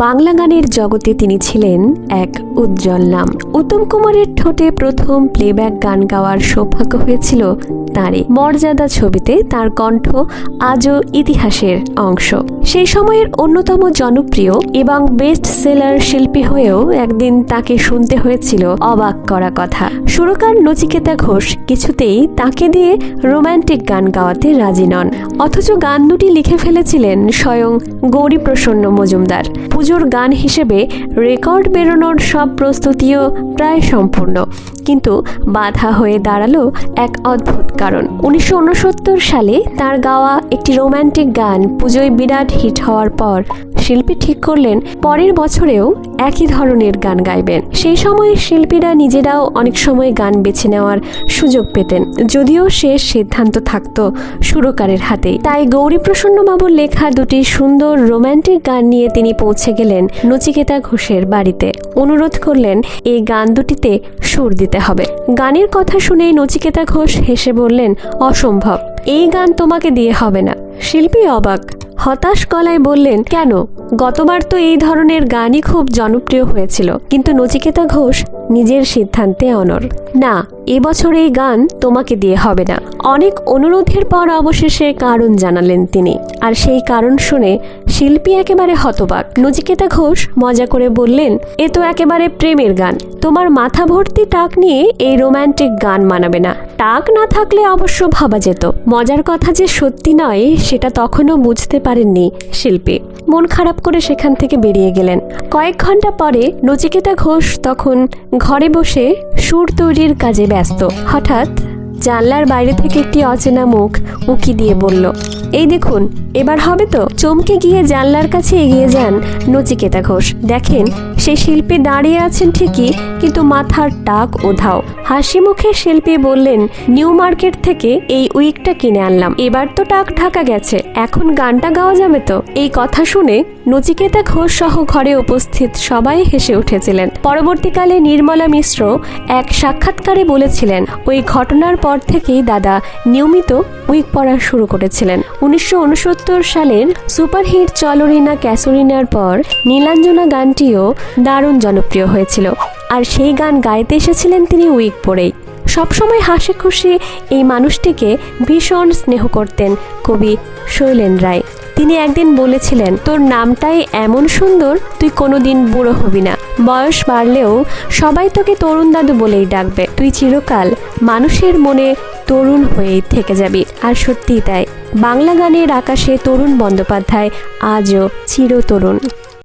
বাংলা গানের জগতে তিনি ছিলেন এক উজ্জ্বল নাম। উত্তম কুমারের ঠোঁটে প্রথম প্লেব্যাক গান গাওয়ার সৌভাগ্য হয়েছিল তাঁরই। মর্যাদা ছবিতে তার কণ্ঠ আজও ইতিহাসের অংশ। সেই সময়ের অন্যতম জনপ্রিয় এবং বেস্ট সেলার শিল্পী হয়েও একদিন তাকে শুনতে হয়েছিল অবাক করা কথা। সুরকার নচিকেতা ঘোষ কিছুতেই তাকে দিয়ে রোম্যান্টিক গান গাওয়াতে রাজি নন, অথচ গান দুটি লিখে ফেলেছিলেন স্বয়ং গৌরীপ্রসন্ন মজুমদার। পুজোর গান হিসেবে রেকর্ড বেরোনোর সব প্রস্তুতিও প্রায় সম্পূর্ণ, কিন্তু বাধা হয়ে দাঁড়ালো এক অদ্ভুত কারণ। 1969 সালে তার গাওয়া একটি রোম্যান্টিক গান পুজোয় বিরাট হিট হওয়ার পর শিল্পী ঠিক করলেন পরের বছরেও একই ধরনের গান গাইবেন। সেই সময় শিল্পীরা নিজেরাও অনেক সময় গান বেছে নেওয়ার সুযোগ পেতেন, যদিও শেষ সিদ্ধান্ত থাকত সুরকারের হাতেই। তাই গৌরীপ্রসন্ন বাবুর লেখা দুটি সুন্দর রোম্যান্টিক গান নিয়ে তিনি পৌঁছে গেলেন নচিকেতা ঘোষের বাড়িতে। অনুরোধ করলেন এই গান দুটিতে সুর দিতে হবে। গানের কথা শুনে নচিকেতা ঘোষ হেসে বললেন, অসম্ভব, এই গান তোমাকে দিয়ে হবে না। শিল্পী অবাক, হতাশ গলায় বললেন, কেন? গতবার তো এই ধরনের গানই খুব জনপ্রিয় হয়েছিল। কিন্তু নচিকেতা ঘোষ নিজের সিদ্ধান্তে অনড়। না, এবছর এই গান তোমাকে দিয়ে হবে না। অনেক অনুরোধের পর অবশেষে কারণ জানালেন তিনি, আর সেই কারণ শুনে শিল্পী একেবারে হতবাক। নচিকেতা ঘোষ মজা করে বললেন, এ তো একেবারে প্রেমের গান, তোমার মাথা ভর্তি টাক নিয়ে এই রোম্যান্টিক গান মানাবে না। টাক না থাকলে অবশ্য ভাবা যেত। মজার কথা যে সত্যি নয় সেটা তখনও বুঝতে পারেননি শিল্পী। মন খারাপ করে সেখান থেকে বেরিয়ে গেলেন। কয়েক ঘন্টা পরে নচিকেতা ঘোষ তখন ঘরে বসে সুর তৈরির কাজে ব্যস্ত। হঠাৎ জানলার বাইরে থেকে একটি অচেনা মুখ উঁকি দিয়ে বলল, এই দেখুন, এবার হবে তো? চমকে গিয়ে জানলার কাছে এগিয়ে যান নচিকেতা ঘোষ। দেখেন সেই শিল্পী দাঁড়িয়ে আছেন ঠিকই, কিন্তু মাথার টাক উধাও। হাসি মুখে শিল্পী বললেন, নিউ মার্কেট থেকে এই উইকটা কিনে আনলাম, এবার তো টাক ঢাকা গেছে, এখন গানটা গাওয়া যাবে তো? এই কথা শুনে নচিকেতা ঘোষ সহ ঘরে উপস্থিত সবাই হেসে উঠেছিলেন। পরবর্তীকালে নির্মলা মিশ্র এক সাক্ষাৎকারে বলেছিলেন, ওই ঘটনার পর থেকেই দাদা নিয়মিত উইক পরা শুরু করেছিলেন। 1969 সালের সুপারহিট চলোরিনা ক্যাসোরিনার পর নীলাঞ্জনা গানটিও দারুণ জনপ্রিয় হয়েছিল, আর সেই গান গাইতে এসেছিলেন তিনি উইক পরেই। সবসময় হাসি খুশি এই মানুষটিকে ভীষণ স্নেহ করতেন কবি শৈলেন রায়। তিনি একদিন বলেছিলেন, তোর নামটাই এমন সুন্দর, তুই কোনোদিন বুড়ো হবি না। বয়স বাড়লেও সবাই তোকে তরুণ দাদু বলেই ডাকবে। তুই চিরকাল মানুষের মনে তরুণ হয়েই থেকে যাবি। আর সত্যিই তাই, বাংলা গানের আকাশে তরুণ বন্দ্যোপাধ্যায় আজও চিরতরুণ।